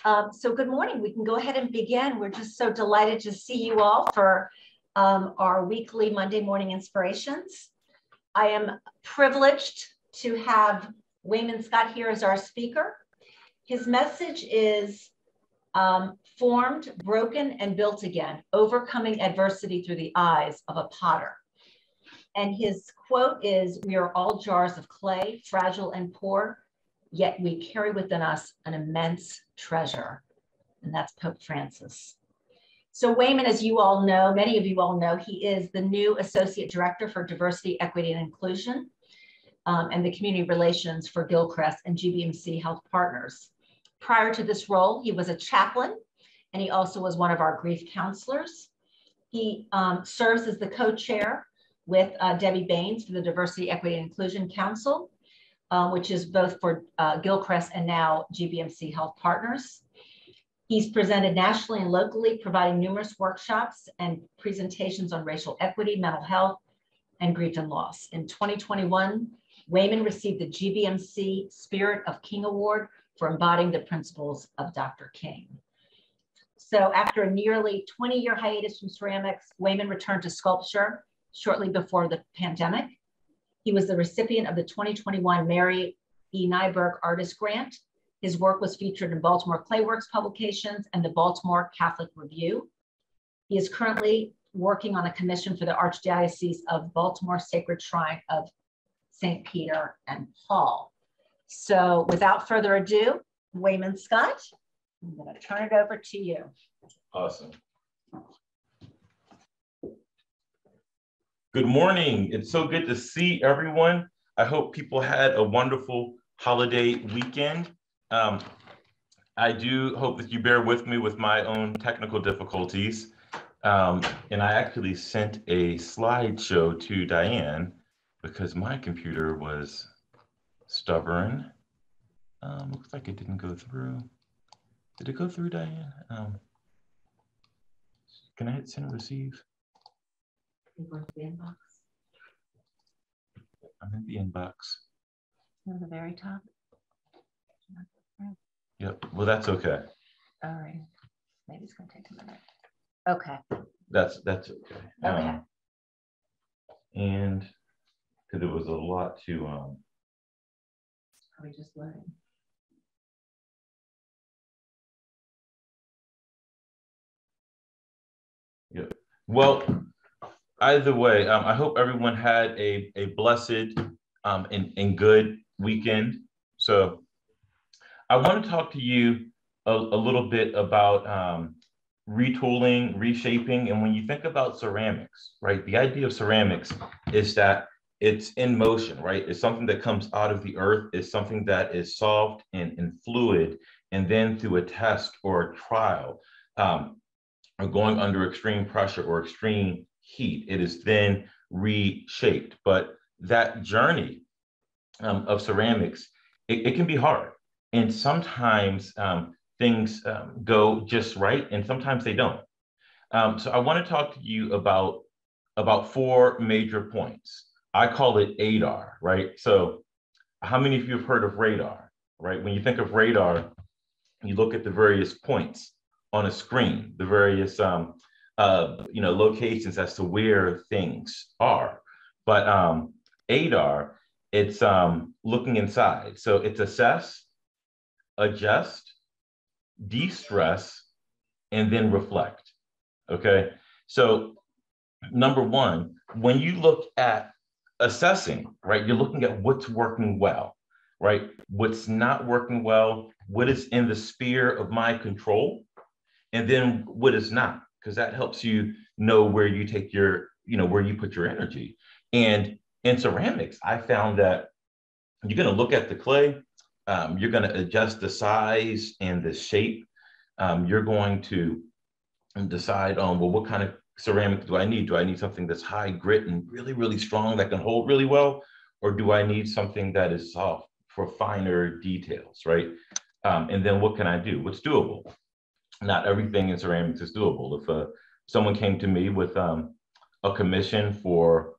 So good morning. We can go ahead and begin. We're just so delighted to see you all for our weekly Monday morning inspirations. I am privileged to have Wayman Scott here as our speaker. His message is formed, broken, and built again, overcoming adversity through the eyes of a potter. And his quote is, "We are all jars of clay, fragile and poor, yet we carry within us an immense treasure." And that's Pope Francis. So Wayman, as you all know, many of you all know, he is the new Associate Director for Diversity, Equity, and Inclusion and the Community Relations for Gilchrist and GBMC Health Partners. Prior to this role, he was a chaplain, and he also was one of our grief counselors. He serves as the co-chair with Debbie Baines for the Diversity, Equity, and Inclusion Council, which is both for Gilchrist and now GBMC Health Partners. He's presented nationally and locally, providing numerous workshops and presentations on racial equity, mental health, and grief and loss. In 2021, Wayman received the GBMC Spirit of King Award for embodying the principles of Dr. King. So after a nearly 20-year hiatus from ceramics, Wayman returned to sculpture shortly before the pandemic. He was the recipient of the 2021 Mary E. Nyburg Artist Grant. His work was featured in Baltimore Clayworks publications and the Baltimore Catholic Review. He is currently working on a commission for the Archdiocese of Baltimore Sacred Shrine of St. Peter and Paul. So without further ado, Wayman Scott, I'm going to turn it over to you. Awesome. Good morning. It's so good to see everyone. I hope people had a wonderful holiday weekend. I do hope that you bear with me with my own technical difficulties. And I actually sent a slideshow to Diane because my computer was stubborn. Looks like it didn't go through. Did it go through, Diane? Can I hit send and receive? You go to the inbox. I'm in the inbox. At the very top. Yep. Well, that's okay. All right. Maybe it's going to take a minute. Okay. That's okay. Okay. And because there was a lot to Are we just learning? Yep. Well, either way, I hope everyone had a blessed and good weekend. So I want to talk to you a little bit about retooling, reshaping. And when you think about ceramics, right, the idea of ceramics is that it's in motion, right? It's something that comes out of the earth. It's something that is soft and fluid. And then through a test or a trial, or going under extreme pressure or extreme heat, it is then reshaped. But that journey of ceramics, it can be hard. And sometimes things go just right, and sometimes they don't. So I want to talk to you about four major points. I call it ADAR, right? So how many of you have heard of radar, right? When you think of radar, you look at the various points on a screen, the various locations as to where things are. But ADAR, it's looking inside. So it's assess, adjust, de-stress, and then reflect. Okay. So number one, when you look at assessing, right, you're looking at what's working well, right? What's not working well, what is in the sphere of my control, and then what is not, because that helps you know where you take your, where you put your energy. And in ceramics, I found that you're going to look at the clay, you're going to adjust the size and the shape. You're going to decide on, well, what kind of ceramic do I need? Do I need something that's high grit and really, really strong that can hold really well? Or do I need something that is soft for finer details, right? And then what can I do? What's doable? Not everything in ceramics is doable. If someone came to me with a commission for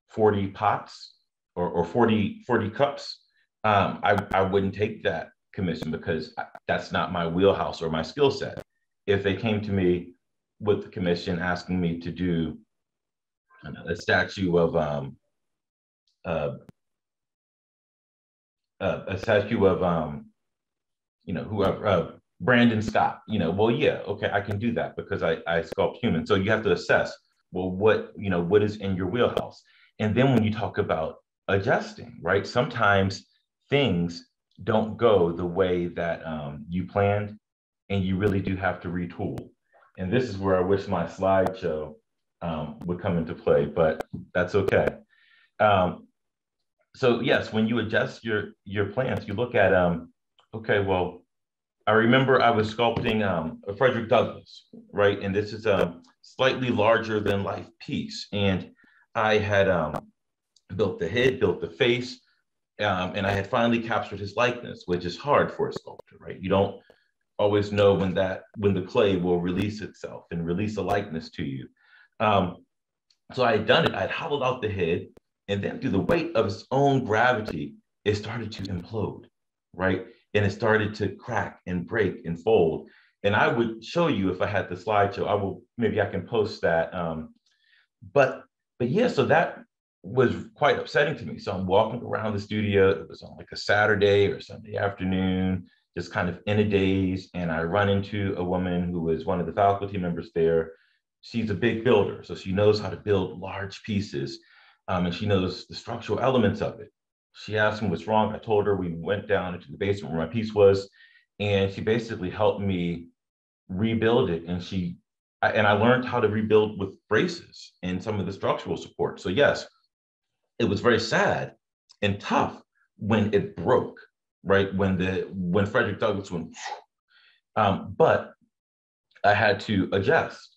40 pots or 40 cups, I wouldn't take that commission because that's not my wheelhouse or my skill set. If they came to me with the commission asking me to do a statue of whoever, Brandon Scott, well, yeah, okay, I can do that because I sculpt humans. So you have to assess, well, what is in your wheelhouse? And then when you talk about adjusting, right? Sometimes things don't go the way that you planned, and you really do have to retool. And this is where I wish my slideshow would come into play, but that's okay. So yes, when you adjust your plans, you look at, okay, well, I remember I was sculpting a Frederick Douglass, right? And this is a slightly larger than life piece. And I had built the head, built the face, and I had finally captured his likeness, which is hard for a sculptor, right? You don't always know when the clay will release itself and release a likeness to you. So I had done it. I had hollowed out the head, and then through the weight of its own gravity, it started to implode, right? And it started to crack and break and fold. And I would show you if I had the slideshow. Maybe I can post that. But yeah, so that was quite upsetting to me. So I'm walking around the studio. It was on like a Saturday or Sunday afternoon, just kind of in a daze. And I run into a woman who was one of the faculty members there. She's a big builder, so she knows how to build large pieces, and she knows the structural elements of it. She asked me what's wrong. I told her. We went down into the basement where my piece was, and she basically helped me rebuild it. And I learned how to rebuild with braces and some of the structural support. So yes, it was very sad and tough when it broke, right? When Frederick Douglass went, but I had to adjust.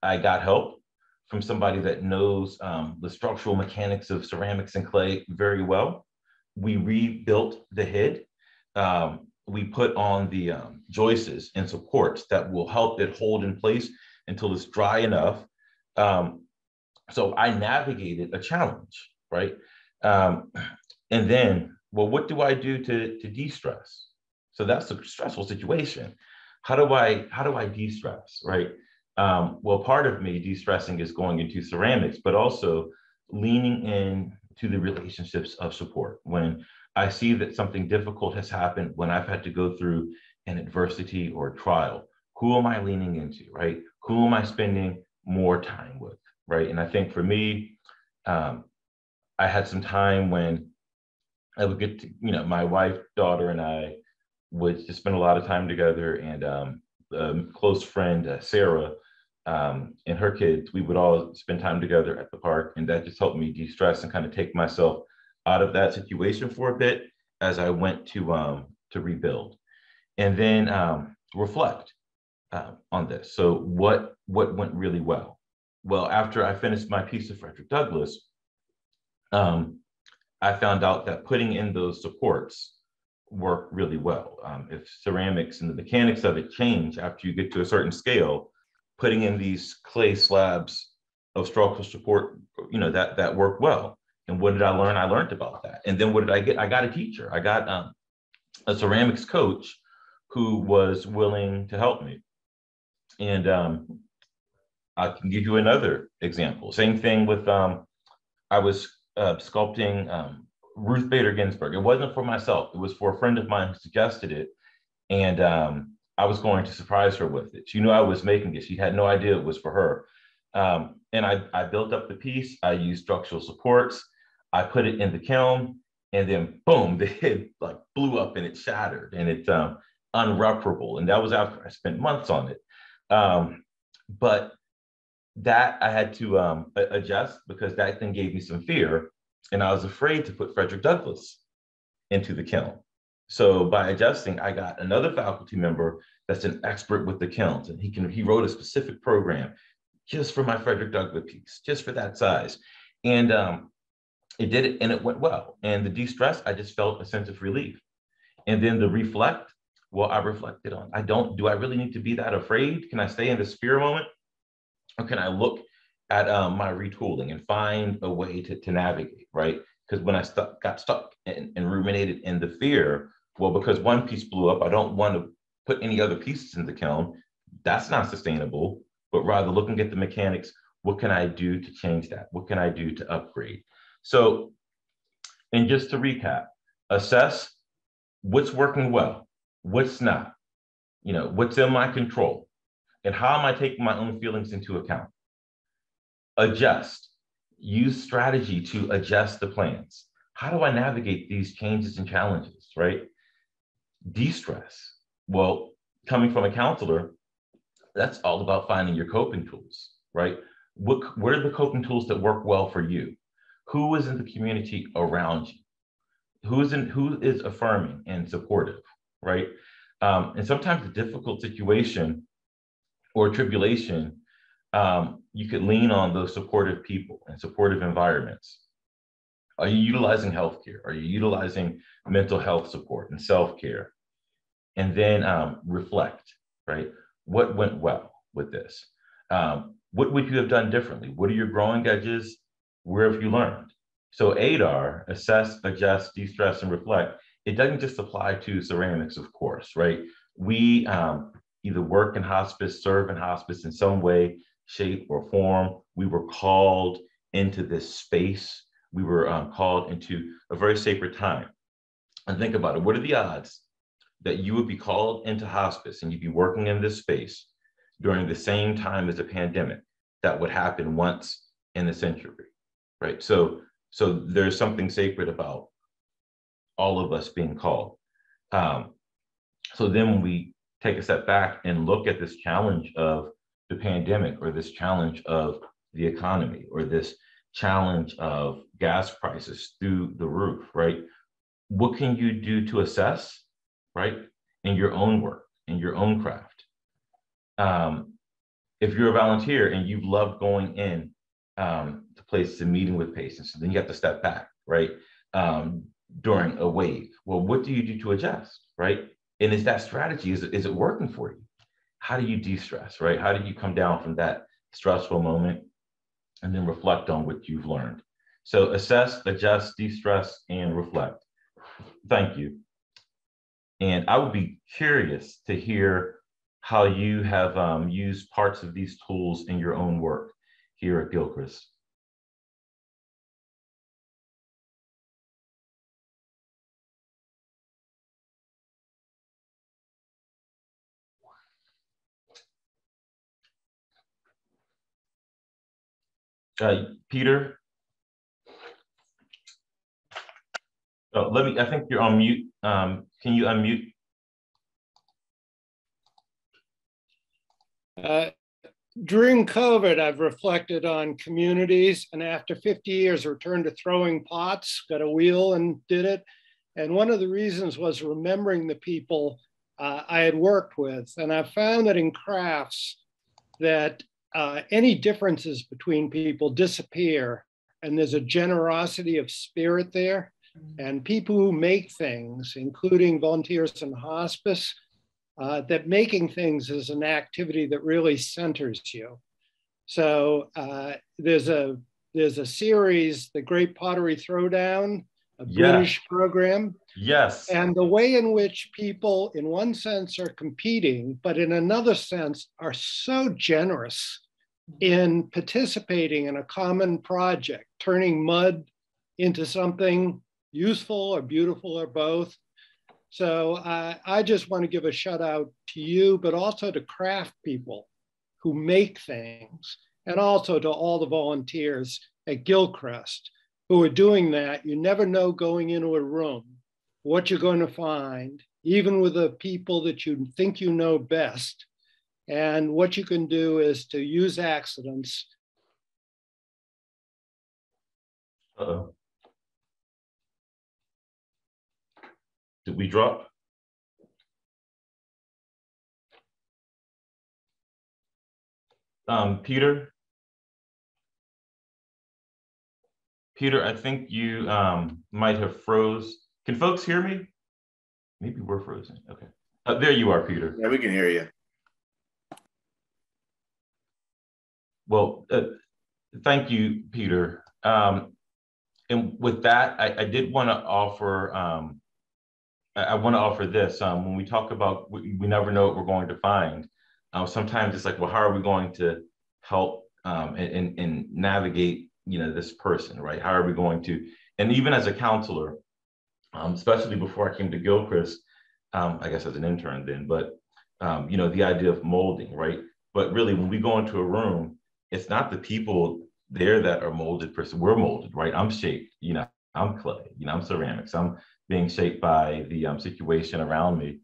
I got help from somebody that knows the structural mechanics of ceramics and clay very well. We rebuilt the head. We put on the joists and supports that will help it hold in place until it's dry enough. So I navigated a challenge, right? And then, well, what do I do to de-stress? So that's a stressful situation. How do I de-stress, right? Well, part of me de-stressing is going into ceramics, but also leaning in to the relationships of support. When I see that something difficult has happened, when I've had to go through an adversity or trial, who am I leaning into, right? Who am I spending more time with, right? And I think for me, I had some time when I would get to, my wife, daughter, and I would just spend a lot of time together. And a close friend, Sarah, and her kids, we would all spend time together at the park. And that just helped me de-stress and kind of take myself out of that situation for a bit as I went to rebuild. And then reflect on this. So what went really well? Well, after I finished my piece of Frederick Douglass, I found out that putting in those supports work really well. If ceramics and the mechanics of it change after you get to a certain scale, putting in these clay slabs of structural support, that worked well. And what did I learn? I learned about that. And then what did I get? I got a teacher. I got a ceramics coach who was willing to help me. And I can give you another example. Same thing with, I was sculpting Ruth Bader Ginsburg. It wasn't for myself. It was for a friend of mine who suggested it. And I was going to surprise her with it. She knew I was making it. She had no idea it was for her. And I built up the piece. I used structural supports. I put it in the kiln, and then boom, the head like blew up and it shattered, and it's unreparable. And that was after I spent months on it. But that I had to adjust because that thing gave me some fear. And I was afraid to put Frederick Douglass into the kiln. So by adjusting, I got another faculty member that's an expert with the kilns, and he wrote a specific program just for my Frederick Douglass piece, just for that size. And it did it, and it went well. And the de-stress, I just felt a sense of relief. And then the reflect, well, I reflected on, do I really need to be that afraid? Can I stay in this fear moment? Or can I look at my retooling and find a way to navigate, right? Because when I got stuck and ruminated in the fear, Well, because one piece blew up, I don't want to put any other pieces in the kiln. That's not sustainable, but rather looking at the mechanics, what can I do to change that? What can I do to upgrade? So, and just to recap, assess what's working well, what's not, what's in my control, and how am I taking my own feelings into account? Adjust, use strategy to adjust the plans. How do I navigate these changes and challenges, right? De-stress. Well, coming from a counselor, that's all about finding your coping tools, right? What are the coping tools that work well for you? Who is in the community around you? Who is affirming and supportive, right? And sometimes a difficult situation or tribulation, you could lean on those supportive people and supportive environments. Are you utilizing healthcare? Are you utilizing mental health support and self-care? And then reflect, right? What went well with this? What would you have done differently? What are your growing edges? Where have you learned? So ADAR, assess, adjust, de-stress, and reflect, it doesn't just apply to ceramics, of course, right? We either work in hospice, serve in hospice in some way, shape, or form. We were called into this space. We were called into a very sacred time. And think about it. What are the odds that you would be called into hospice and you'd be working in this space during the same time as a pandemic that would happen once in a century, right? So there's something sacred about all of us being called. So then when we take a step back and look at this challenge of the pandemic, or this challenge of the economy, or this challenge of gas prices through the roof, right? What can you do to assess, right? In your own work, in your own craft. If you're a volunteer and you've loved going in to places and meeting with patients, then you have to step back, right? During a wave. Well, what do you do to adjust, right? And is that strategy, is it working for you? How do you de-stress, right? How do you come down from that stressful moment and then reflect on what you've learned? So assess, adjust, de-stress, and reflect. Thank you. And I would be curious to hear how you have used parts of these tools in your own work here at Gilchrist. Peter? Oh, I think you're on mute. Can you unmute? During COVID, I've reflected on communities, and after 50 years, returned to throwing pots, got a wheel and did it. And one of the reasons was remembering the people I had worked with. And I found that in crafts that any differences between people disappear, and there's a generosity of spirit there. And people who make things, including volunteers in hospice, that making things is an activity that really centers you. So there's a series, The Great Pottery Throwdown, a British program. Yes. And the way in which people, in one sense, are competing, but in another sense, are so generous in participating in a common project, turning mud into something useful or beautiful or both. So I just want to give a shout out to you, but also to craft people who make things, and also to all the volunteers at Gilchrist who are doing that. You never know going into a room what you're going to find, even with the people that you think you know best. And what you can do is to use accidents. Uh-oh. Did we drop? Peter? Peter, I think you might have froze. Can folks hear me? Maybe we're frozen. Okay. There you are, Peter. Yeah, we can hear you. Well, thank you, Peter. And with that, I did want to offer I want to offer this. When we talk about we never know what we're going to find, sometimes it's like, well, how are we going to help and navigate, this person, right? How are we going to, and even as a counselor, especially before I came to Gilchrist, I guess as an intern then, but, the idea of molding, right? But really, when we go into a room, it's not the people there that are molded per se. We're molded, right? I'm shaped, I'm clay, I'm ceramics. I'm being shaped by the situation around me.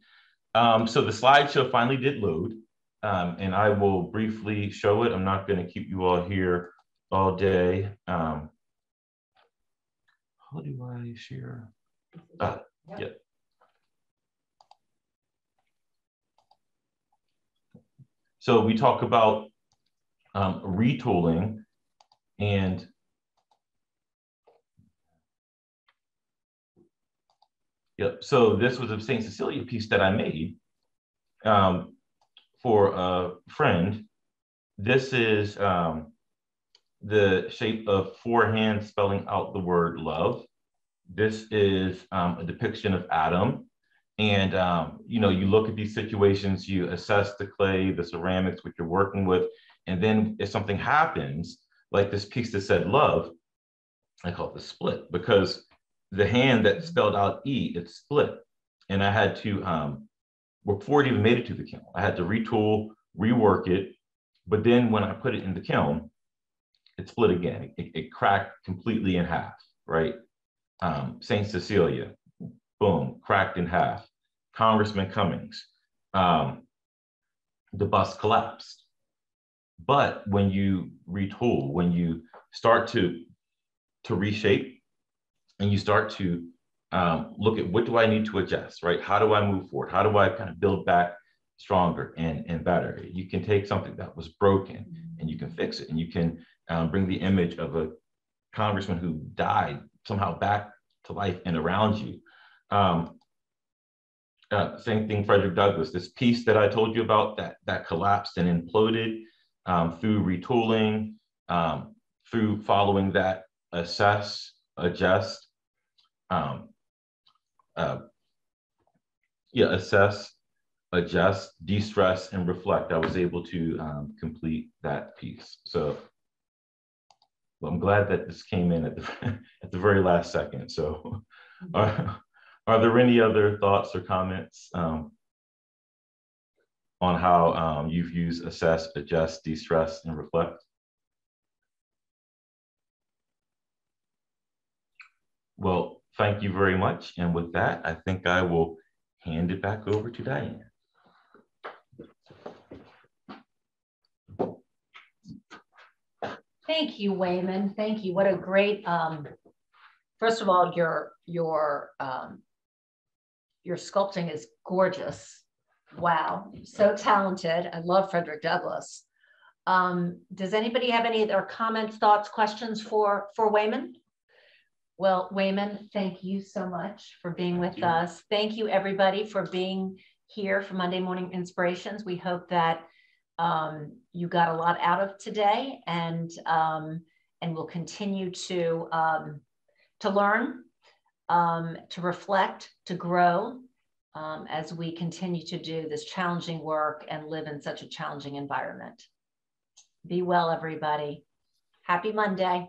So the slideshow finally did load, and I will briefly show it. I'm not going to keep you all here all day. How do I share? Yeah. So we talk about retooling, and yep. So this was a St. Cecilia piece that I made for a friend. This is the shape of 4 hands spelling out the word love. This is a depiction of Adam. And, you look at these situations, you assess the clay, the ceramics, what you're working with. And then if something happens, like this piece that said love, I call it the split, because the hand that spelled out E, it's split. And I had to, before it even made it to the kiln, I had to retool, rework it. But then when I put it in the kiln, it split again. It cracked completely in half, right? St. Cecilia, boom, cracked in half. Congressman Cummings, the bus collapsed. But when you retool, when you start to reshape, and you start to look at what do I need to adjust, right? How do I move forward? How do I kind of build back stronger and better? You can take something that was broken and you can fix it, and you can bring the image of a congressman who died somehow back to life and around you. Same thing, Frederick Douglass, this piece that I told you about that collapsed and imploded through retooling, through following that assess, adjust, assess, adjust, de-stress, and reflect. I was able to complete that piece. So well, I'm glad that this came in at the very last second. So are there any other thoughts or comments on how you've used assess, adjust, de-stress, and reflect? Well, thank you very much. And with that, I think I will hand it back over to Diane. Thank you, Wayman. Thank you. What a great, first of all, your sculpting is gorgeous. Wow, so talented. I love Frederick Douglass. Does anybody have any other comments, thoughts, questions for Wayman? Well, Wayman, thank you so much for being with us. Thank you, everybody, for being here for Monday Morning Inspirations. We hope that you got a lot out of today, and we'll continue to learn, to reflect, to grow as we continue to do this challenging work and live in such a challenging environment. Be well, everybody. Happy Monday.